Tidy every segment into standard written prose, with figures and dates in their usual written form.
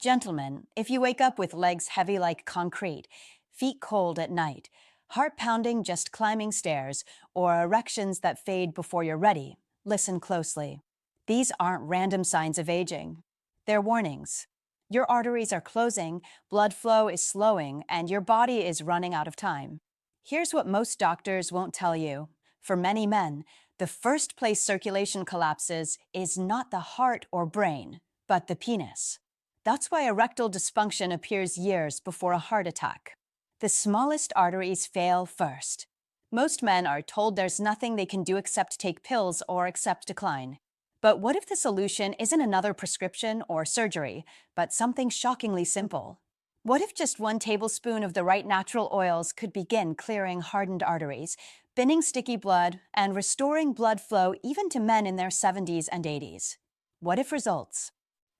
Gentlemen, if you wake up with legs heavy like concrete, feet cold at night, heart pounding just climbing stairs, or erections that fade before you're ready, listen closely. These aren't random signs of aging. They're warnings. Your arteries are closing, blood flow is slowing, and your body is running out of time. Here's what most doctors won't tell you. For many men, the first place circulation collapses is not the heart or brain, but the penis. That's why erectile dysfunction appears years before a heart attack. The smallest arteries fail first. Most men are told there's nothing they can do except take pills or accept decline. But what if the solution isn't another prescription or surgery, but something shockingly simple? What if just 1 tablespoon of the right natural oils could begin clearing hardened arteries, binning sticky blood, and restoring blood flow even to men in their 70s and 80s? What if results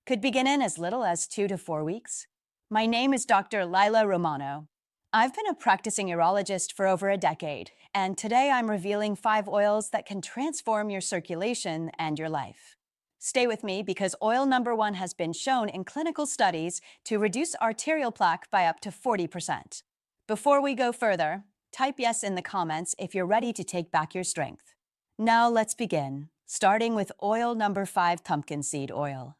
could begin in as little as 2 to 4 weeks? My name is Dr. Lila Romano. I've been a practicing urologist for over a decade, and today I'm revealing 5 oils that can transform your circulation and your life. Stay with me because oil number 1 has been shown in clinical studies to reduce arterial plaque by up to 40%. Before we go further, type yes in the comments if you're ready to take back your strength. Now let's begin, starting with oil number 5, pumpkin seed oil.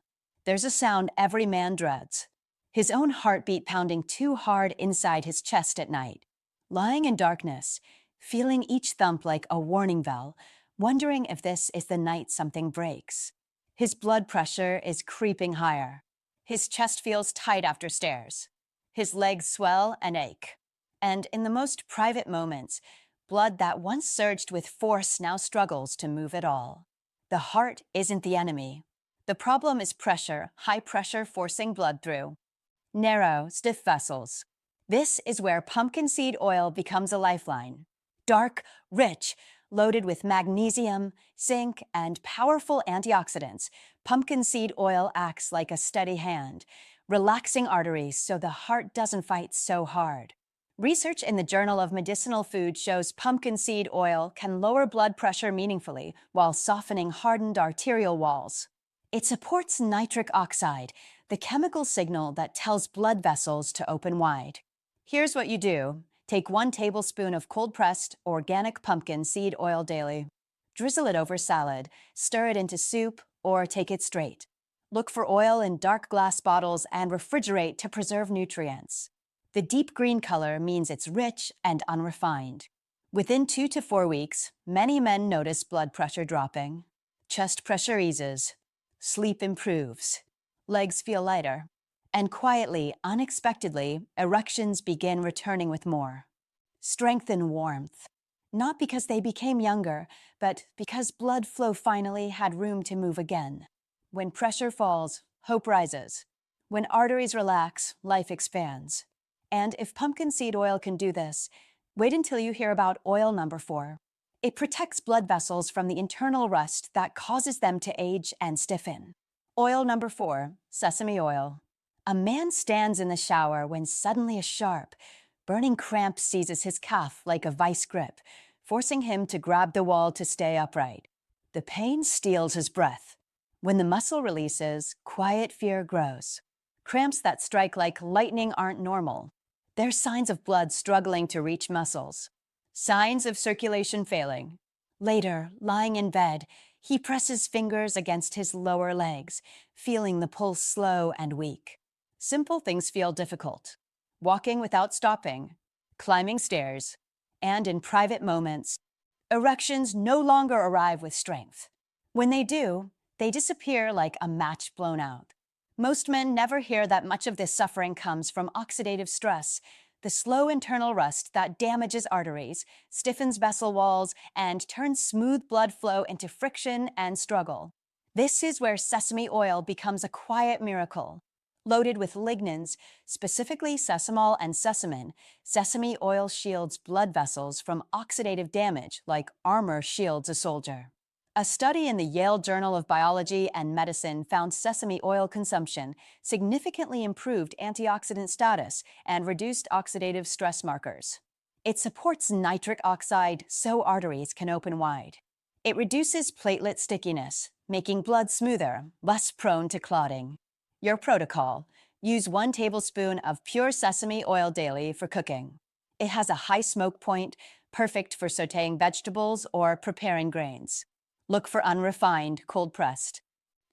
There's a sound every man dreads. His own heartbeat pounding too hard inside his chest at night. Lying in darkness, feeling each thump like a warning bell, wondering if this is the night something breaks. His blood pressure is creeping higher. His chest feels tight after stairs. His legs swell and ache. And in the most private moments, blood that once surged with force now struggles to move at all. The heart isn't the enemy. The problem is pressure, high pressure forcing blood through narrow, stiff vessels. This is where pumpkin seed oil becomes a lifeline. Dark, rich, loaded with magnesium, zinc, and powerful antioxidants, pumpkin seed oil acts like a steady hand, relaxing arteries so the heart doesn't fight so hard. Research in the Journal of Medicinal Food shows pumpkin seed oil can lower blood pressure meaningfully while softening hardened arterial walls. It supports nitric oxide, the chemical signal that tells blood vessels to open wide. Here's what you do. Take 1 tablespoon of cold-pressed, organic pumpkin seed oil daily. Drizzle it over salad, stir it into soup, or take it straight. Look for oil in dark glass bottles and refrigerate to preserve nutrients. The deep green color means it's rich and unrefined. Within 2 to 4 weeks, many men notice blood pressure dropping. Chest pressure eases. Sleep improves. Legs feel lighter. And quietly, unexpectedly, erections begin returning with more strength and warmth. Not because they became younger, but because blood flow finally had room to move again. When pressure falls, hope rises. When arteries relax, life expands. And if pumpkin seed oil can do this, wait until you hear about oil number 4. It protects blood vessels from the internal rust that causes them to age and stiffen. Oil number 4, sesame oil. A man stands in the shower when suddenly a sharp, burning cramp seizes his calf like a vice grip, forcing him to grab the wall to stay upright. The pain steals his breath. When the muscle releases, quiet fear grows. Cramps that strike like lightning aren't normal. They're signs of blood struggling to reach muscles. Signs of circulation failing. Later, lying in bed, he presses fingers against his lower legs, feeling the pulse slow and weak. Simple things feel difficult. Walking without stopping, climbing stairs, and in private moments, erections no longer arrive with strength. When they do, they disappear like a match blown out. Most men never hear that much of this suffering comes from oxidative stress, the slow internal rust that damages arteries, stiffens vessel walls, and turns smooth blood flow into friction and struggle. This is where sesame oil becomes a quiet miracle. Loaded with lignans, specifically sesamol and sesamin, sesame oil shields blood vessels from oxidative damage like armor shields a soldier. A study in the Yale Journal of Biology and Medicine found sesame oil consumption significantly improved antioxidant status and reduced oxidative stress markers. It supports nitric oxide so arteries can open wide. It reduces platelet stickiness, making blood smoother, less prone to clotting. Your protocol: Use 1 tablespoon of pure sesame oil daily for cooking. It has a high smoke point, perfect for sautéing vegetables or preparing grains. Look for unrefined, cold-pressed.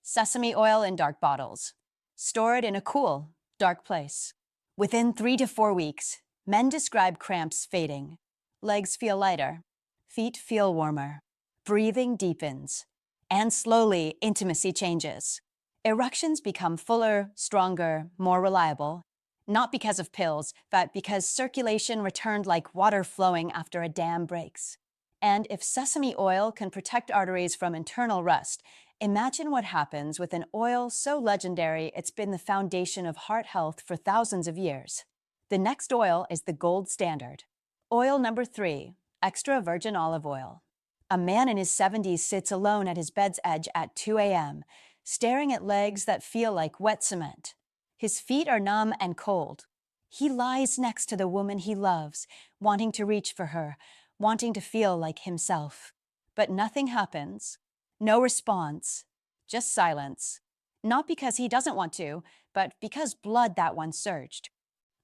Sesame oil in dark bottles. Store it in a cool, dark place. Within 3 to 4 weeks, men describe cramps fading. Legs feel lighter. Feet feel warmer. Breathing deepens. And slowly, intimacy changes. Erections become fuller, stronger, more reliable. Not because of pills, but because circulation returned like water flowing after a dam breaks. And if sesame oil can protect arteries from internal rust, imagine what happens with an oil so legendary it's been the foundation of heart health for thousands of years. The next oil is the gold standard. Oil number 3, extra virgin olive oil. A man in his 70s sits alone at his bed's edge at 2 a.m., staring at legs that feel like wet cement. His feet are numb and cold. He lies next to the woman he loves, wanting to reach for her, wanting to feel like himself. But nothing happens. No response. Just silence. Not because he doesn't want to, but because blood that once surged.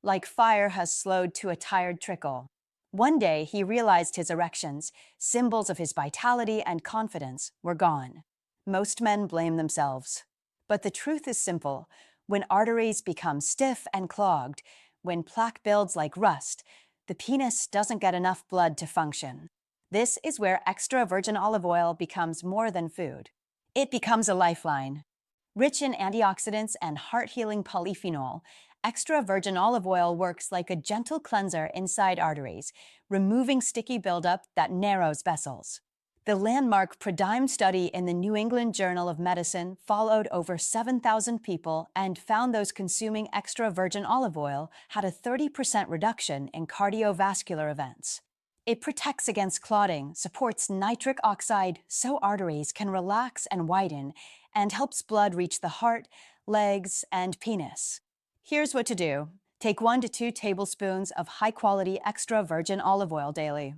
Like fire has slowed to a tired trickle. One day he realized his erections, symbols of his vitality and confidence, were gone. Most men blame themselves. But the truth is simple. When arteries become stiff and clogged, when plaque builds like rust, the penis doesn't get enough blood to function. This is where extra virgin olive oil becomes more than food. It becomes a lifeline. Rich in antioxidants and heart-healing polyphenol, extra virgin olive oil works like a gentle cleanser inside arteries, removing sticky buildup that narrows vessels. The landmark PREDIME study in the New England Journal of Medicine followed over 7,000 people and found those consuming extra virgin olive oil had a 30% reduction in cardiovascular events. It protects against clotting, supports nitric oxide so arteries can relax and widen, and helps blood reach the heart, legs, and penis. Here's what to do. Take 1 to 2 tablespoons of high-quality extra virgin olive oil daily.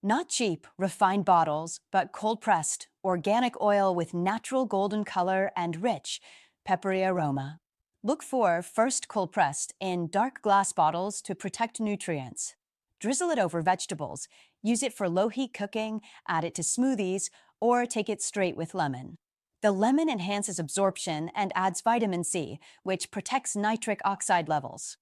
Not cheap, refined bottles, but cold-pressed, organic oil with natural golden color and rich, peppery aroma. Look for first cold-pressed in dark glass bottles to protect nutrients. Drizzle it over vegetables. Use it for low-heat cooking, add it to smoothies, or take it straight with lemon. The lemon enhances absorption and adds vitamin C, which protects nitric oxide levels.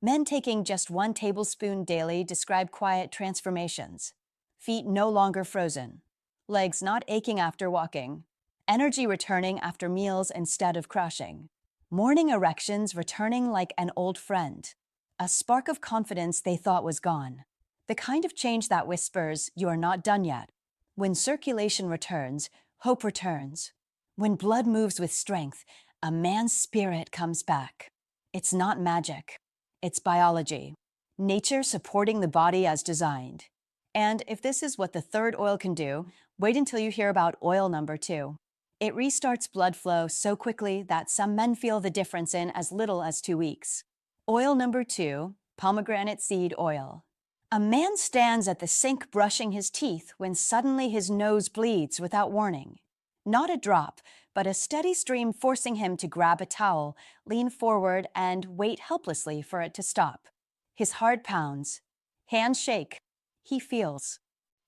Men taking just 1 tablespoon daily describe quiet transformations. Feet no longer frozen. Legs not aching after walking. Energy returning after meals instead of crashing. Morning erections returning like an old friend. A spark of confidence they thought was gone. The kind of change that whispers, "You are not done yet." When circulation returns, hope returns. When blood moves with strength, a man's spirit comes back. It's not magic. It's biology. Nature supporting the body as designed. And if this is what the third oil can do, wait until you hear about oil number 2. It restarts blood flow so quickly that some men feel the difference in as little as 2 weeks. Oil number 2, Pomegranate Seed Oil. A man stands at the sink brushing his teeth when suddenly his nose bleeds without warning. Not a drop, but a steady stream forcing him to grab a towel, lean forward, and wait helplessly for it to stop. His heart pounds. Hands shake. He feels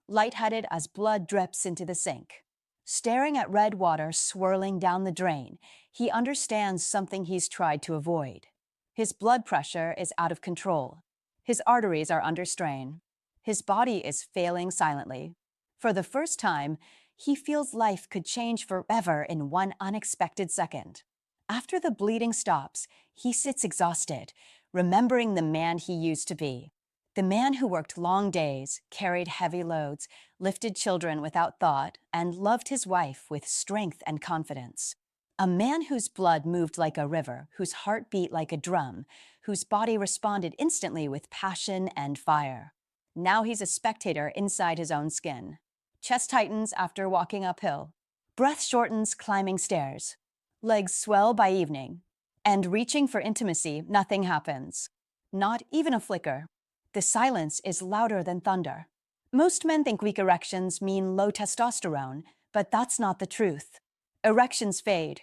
lightheaded as blood drips into the sink. Staring at red water swirling down the drain, he understands something he's tried to avoid. His blood pressure is out of control. His arteries are under strain. His body is failing silently. For the first time, he feels life could change forever in one unexpected second. After the bleeding stops, he sits exhausted, remembering the man he used to be. The man who worked long days, carried heavy loads, lifted children without thought, and loved his wife with strength and confidence. A man whose blood moved like a river, whose heart beat like a drum, whose body responded instantly with passion and fire. Now he's a spectator inside his own skin. Chest tightens after walking uphill. Breath shortens climbing stairs. Legs swell by evening. And reaching for intimacy, nothing happens. Not even a flicker. The silence is louder than thunder. Most men think weak erections mean low testosterone, but that's not the truth. Erections fade.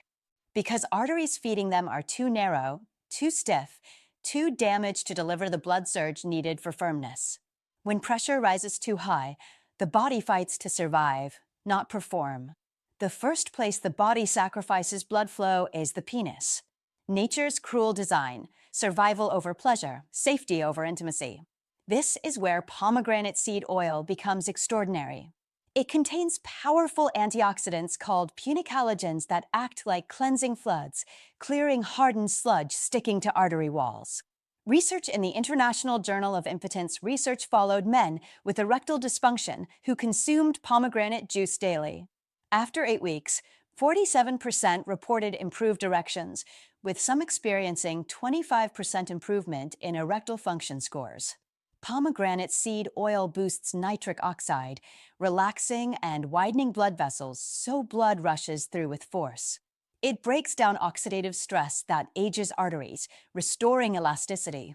Because arteries feeding them are too narrow, too stiff, too damaged to deliver the blood surge needed for firmness. When pressure rises too high, the body fights to survive, not perform. The first place the body sacrifices blood flow is the penis. Nature's cruel design, survival over pleasure, safety over intimacy. This is where pomegranate seed oil becomes extraordinary. It contains powerful antioxidants called punicalagins that act like cleansing floods, clearing hardened sludge sticking to artery walls. Research in the International Journal of Impotence Research followed men with erectile dysfunction who consumed pomegranate juice daily. After 8 weeks, 47% reported improved erections, with some experiencing 25% improvement in erectile function scores. Pomegranate seed oil boosts nitric oxide, relaxing and widening blood vessels so blood rushes through with force. It breaks down oxidative stress that ages arteries, restoring elasticity,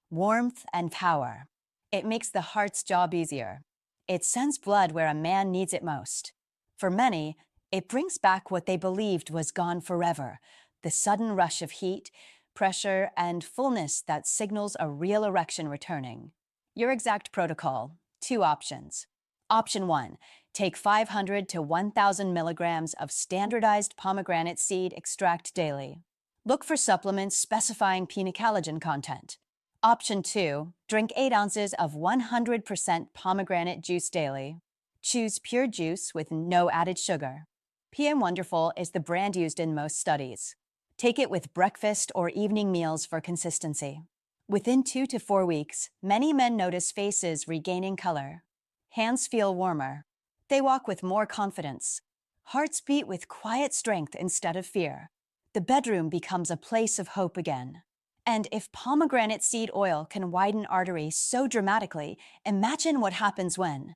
warmth, and power. It makes the heart's job easier. It sends blood where a man needs it most. For many, it brings back what they believed was gone forever, the sudden rush of heat, pressure, and fullness that signals a real erection returning. Your exact protocol: 2 options. Option 1. Take 500 to 1,000 milligrams of standardized pomegranate seed extract daily. Look for supplements specifying punicalagin content. Option 2. Drink 8 ounces of 100% pomegranate juice daily. Choose pure juice with no added sugar. PM Wonderful is the brand used in most studies. Take it with breakfast or evening meals for consistency. Within 2 to 4 weeks, many men notice faces regaining color. Hands feel warmer. They walk with more confidence. Hearts beat with quiet strength instead of fear. The bedroom becomes a place of hope again. And if pomegranate seed oil can widen arteries so dramatically, imagine what happens when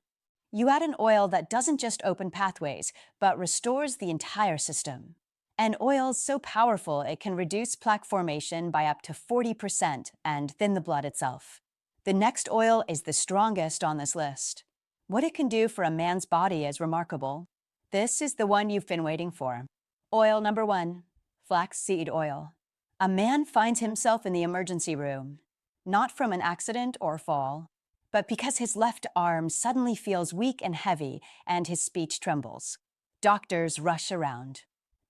you add an oil that doesn't just open pathways, but restores the entire system. An oil so powerful it can reduce plaque formation by up to 40% and thin the blood itself. The next oil is the strongest on this list. What it can do for a man's body is remarkable. This is the one you've been waiting for. Oil number 1, Flax Seed Oil. A man finds himself in the emergency room, not from an accident or fall, but because his left arm suddenly feels weak and heavy and his speech trembles. Doctors rush around.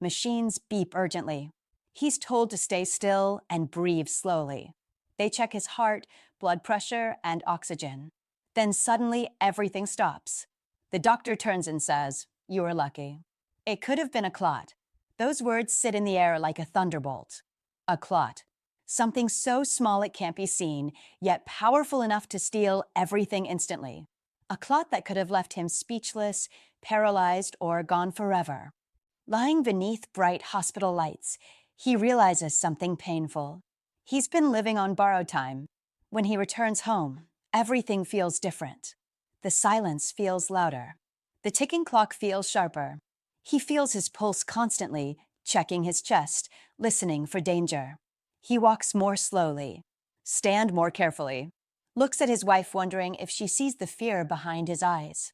Machines beep urgently. He's told to stay still and breathe slowly. They check his heart, blood pressure, and oxygen. Then suddenly everything stops. The doctor turns and says, "You are lucky." It could have been a clot. Those words sit in the air like a thunderbolt. A clot. Something so small it can't be seen, yet powerful enough to steal everything instantly. A clot that could have left him speechless, paralyzed, or gone forever. Lying beneath bright hospital lights, he realizes something painful. He's been living on borrowed time. When he returns home, everything feels different. The silence feels louder. The ticking clock feels sharper. He feels his pulse constantly, checking his chest, listening for danger. He walks more slowly, stands more carefully, looks at his wife wondering if she sees the fear behind his eyes.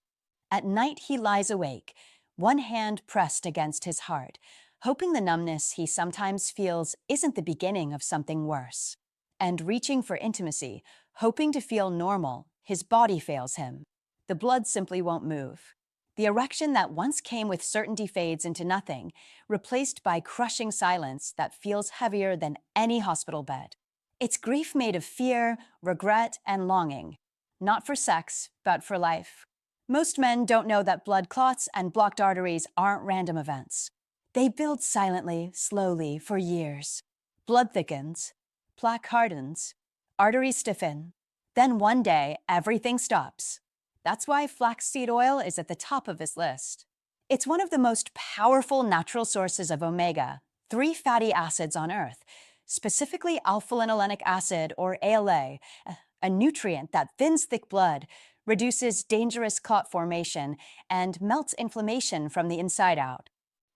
At night he lies awake, one hand pressed against his heart, hoping the numbness he sometimes feels isn't the beginning of something worse. And reaching for intimacy, hoping to feel normal, his body fails him. The blood simply won't move. The erection that once came with certainty fades into nothing, replaced by crushing silence that feels heavier than any hospital bed. It's grief made of fear, regret, and longing, not for sex, but for life. Most men don't know that blood clots and blocked arteries aren't random events. They build silently, slowly, for years. Blood thickens, plaque hardens, arteries stiffen. Then one day, everything stops. That's why flax seed oil is at the top of this list. It's one of the most powerful natural sources of omega-3 fatty acids on Earth, specifically alpha-linolenic acid, or ALA, a nutrient that thins thick blood, reduces dangerous clot formation, and melts inflammation from the inside out.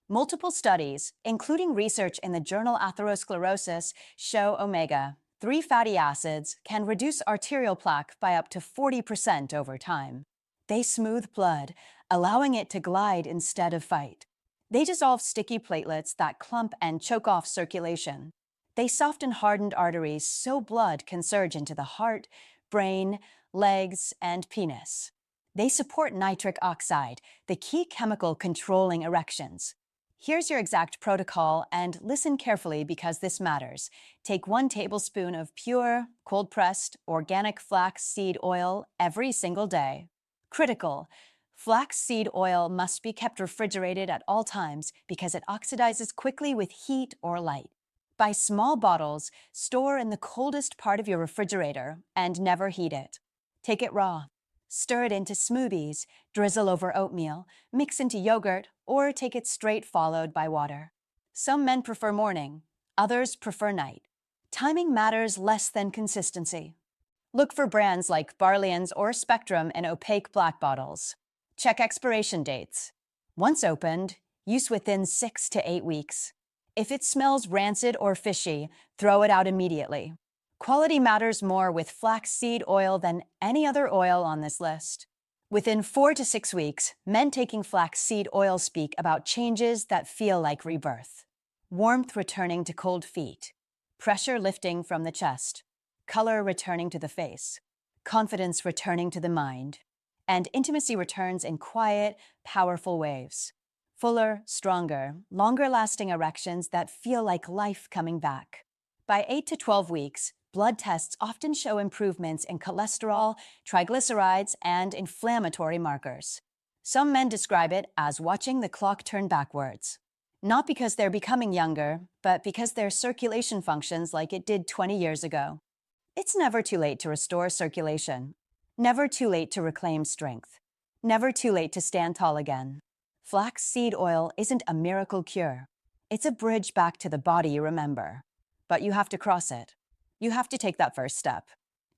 Multiple studies, including research in the journal Atherosclerosis, show omega-3 fatty acids can reduce arterial plaque by up to 40% over time. They smooth blood, allowing it to glide instead of fight. They dissolve sticky platelets that clump and choke off circulation. They soften hardened arteries so blood can surge into the heart, brain, legs, and penis. They support nitric oxide, the key chemical controlling erections. Here's your exact protocol, and listen carefully because this matters. Take 1 tablespoon of pure, cold-pressed, organic flax seed oil every single day. Critical. Flax seed oil must be kept refrigerated at all times because it oxidizes quickly with heat or light. Buy small bottles, store in the coldest part of your refrigerator, and never heat it. Take it raw. Stir it into smoothies, drizzle over oatmeal, mix into yogurt, or take it straight followed by water. Some men prefer morning, others prefer night. Timing matters less than consistency. Look for brands like Barlean's or Spectrum in opaque black bottles. Check expiration dates. Once opened, use within 6 to 8 weeks. If it smells rancid or fishy, throw it out immediately. Quality matters more with flax seed oil than any other oil on this list. Within 4 to 6 weeks, men taking flax seed oil speak about changes that feel like rebirth. Warmth returning to cold feet, pressure lifting from the chest, color returning to the face, confidence returning to the mind, and intimacy returns in quiet, powerful waves. Fuller, stronger, longer-lasting erections that feel like life coming back. By 8 to 12 weeks, blood tests often show improvements in cholesterol, triglycerides, and inflammatory markers. Some men describe it as watching the clock turn backwards. Not because they're becoming younger, but because their circulation functions like it did 20 years ago. It's never too late to restore circulation. Never too late to reclaim strength. Never too late to stand tall again. Flax seed oil isn't a miracle cure. It's a bridge back to the body you remember. But you have to cross it. You have to take that first step.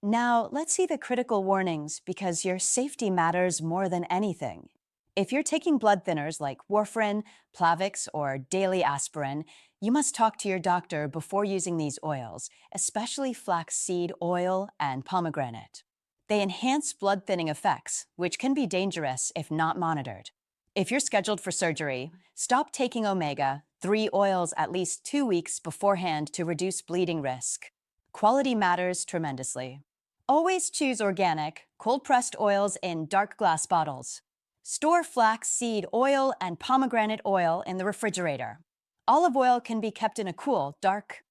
Now, let's see the critical warnings because your safety matters more than anything. If you're taking blood thinners like warfarin, Plavix, or daily aspirin, you must talk to your doctor before using these oils, especially flax seed oil and pomegranate. They enhance blood thinning effects, which can be dangerous if not monitored. If you're scheduled for surgery, stop taking omega-3 oils at least 2 weeks beforehand to reduce bleeding risk. Quality matters tremendously. Always choose organic, cold-pressed oils in dark glass bottles. Store flax seed oil and pomegranate oil in the refrigerator. Olive oil can be kept in a cool, dark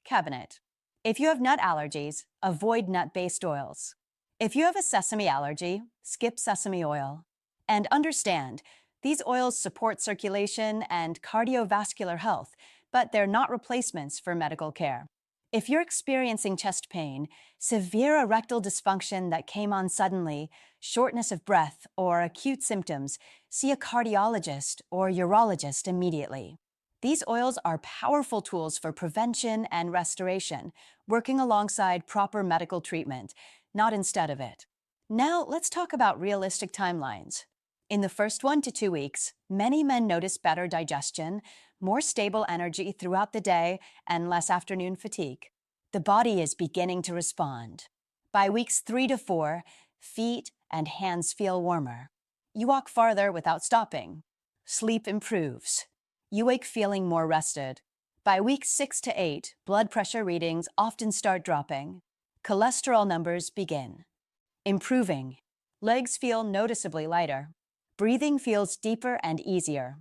cabinet. If you have nut allergies, avoid nut-based oils. If you have a sesame allergy, skip sesame oil. And understand, these oils support circulation and cardiovascular health, but they're not replacements for medical care. If you're experiencing chest pain, severe erectile dysfunction that came on suddenly, shortness of breath, or acute symptoms, see a cardiologist or urologist immediately. These oils are powerful tools for prevention and restoration, working alongside proper medical treatment, not instead of it. Now, let's talk about realistic timelines. In the first 1 to 2 weeks, many men notice better digestion, more stable energy throughout the day, and less afternoon fatigue. The body is beginning to respond. By weeks 3 to 4, feet and hands feel warmer. You walk farther without stopping. Sleep improves. You wake feeling more rested. By week 6 to 8, blood pressure readings often start dropping. Cholesterol numbers begin improving. Legs feel noticeably lighter. Breathing feels deeper and easier.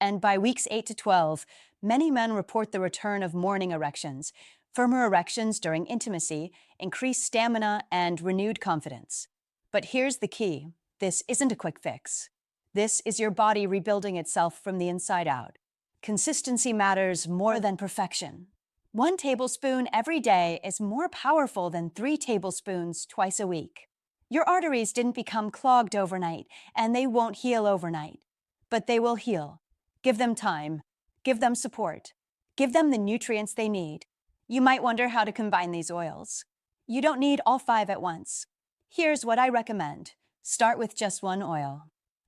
And by weeks 8 to 12, many men report the return of morning erections, firmer erections during intimacy, increased stamina, and renewed confidence. But here's the key. This isn't a quick fix. This is your body rebuilding itself from the inside out. Consistency matters more than perfection. 1 tablespoon every day is more powerful than 3 tablespoons twice a week. Your arteries didn't become clogged overnight, and they won't heal overnight. But they will heal. Give them time. Give them support. Give them the nutrients they need. You might wonder how to combine these oils. You don't need all 5 at once. Here's what I recommend. Start with just 1 oil.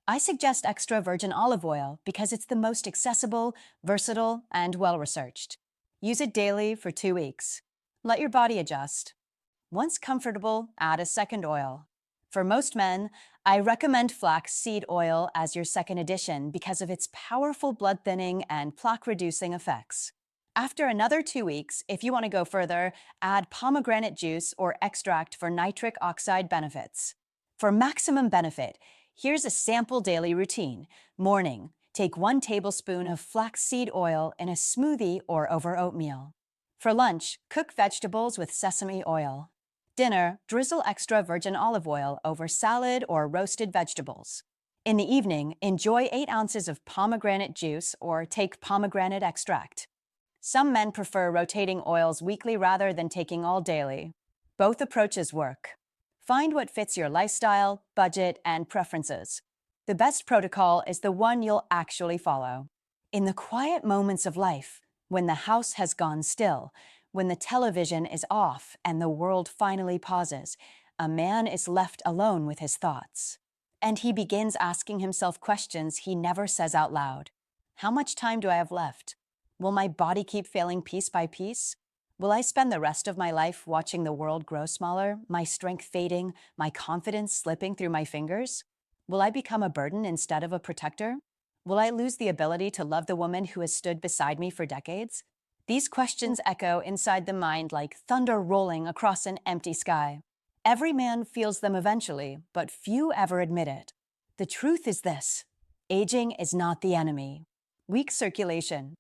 I suggest extra virgin olive oil because it's the most accessible, versatile, and well-researched. Use it daily for 2 weeks. Let your body adjust. Once comfortable, add a second oil. For most men, I recommend flax seed oil as your second addition because of its powerful blood thinning and plaque-reducing effects. After another 2 weeks, if you want to go further, add pomegranate juice or extract for nitric oxide benefits. For maximum benefit, here's a sample daily routine. Morning, take 1 tablespoon of flax seed oil in a smoothie or over oatmeal. For lunch, cook vegetables with sesame oil. Dinner, drizzle extra virgin olive oil over salad or roasted vegetables. In the evening, enjoy 8 ounces of pomegranate juice or take pomegranate extract. Some men prefer rotating oils weekly rather than taking all daily. Both approaches work. Find what fits your lifestyle, budget, and preferences. The best protocol is the one you'll actually follow. In the quiet moments of life, when the house has gone still, when the television is off and the world finally pauses, a man is left alone with his thoughts. And he begins asking himself questions he never says out loud. How much time do I have left? Will my body keep failing piece by piece? Will I spend the rest of my life watching the world grow smaller, my strength fading, my confidence slipping through my fingers? Will I become a burden instead of a protector? Will I lose the ability to love the woman who has stood beside me for decades? These questions echo inside the mind like thunder rolling across an empty sky. Every man feels them eventually, but few ever admit it. The truth is this: aging is not the enemy. Weak circulation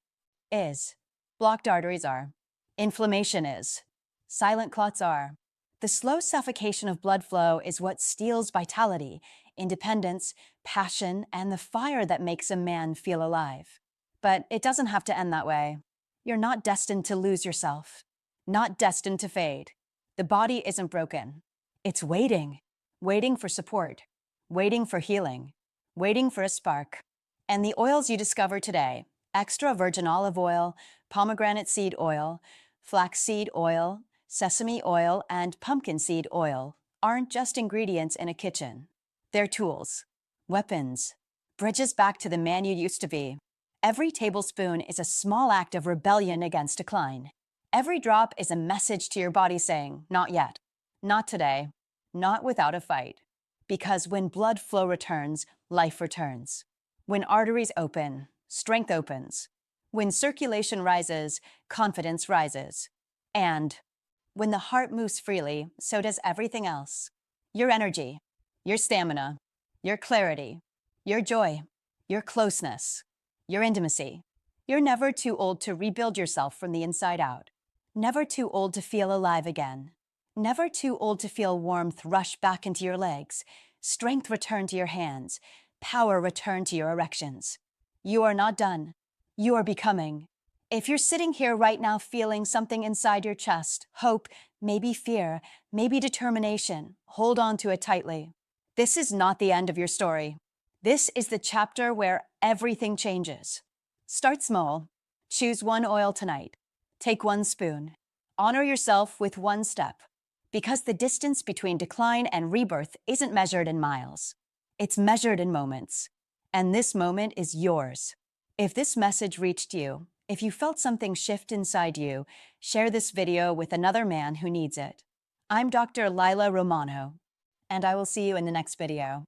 is. Blocked arteries are. Inflammation is. Silent clots are. The slow suffocation of blood flow is what steals vitality, independence, passion, and the fire that makes a man feel alive. But it doesn't have to end that way. You're not destined to lose yourself. Not destined to fade. The body isn't broken. It's waiting. Waiting for support. Waiting for healing. Waiting for a spark. And the oils you discover today, extra virgin olive oil, pomegranate seed oil, flax seed oil, sesame oil, and pumpkin seed oil, aren't just ingredients in a kitchen. They're tools, weapons, bridges back to the man you used to be. Every tablespoon is a small act of rebellion against decline. Every drop is a message to your body saying, not yet, not today, not without a fight. Because when blood flow returns, life returns. When arteries open, strength opens. When circulation rises, confidence rises. And when the heart moves freely, so does everything else. Your energy, your stamina, your clarity, your joy, your closeness, your intimacy. You're never too old to rebuild yourself from the inside out. Never too old to feel alive again. Never too old to feel warmth rush back into your legs, strength return to your hands, power return to your erections. You are not done. You are becoming. If you're sitting here right now feeling something inside your chest, hope, maybe fear, maybe determination, hold on to it tightly. This is not the end of your story. This is the chapter where everything changes. Start small. Choose 1 oil tonight. Take 1 spoon. Honor yourself with 1 step. Because the distance between decline and rebirth isn't measured in miles. It's measured in moments. And this moment is yours. If this message reached you, if you felt something shift inside you, share this video with another man who needs it. I'm Dr. Lila Romano, and I will see you in the next video.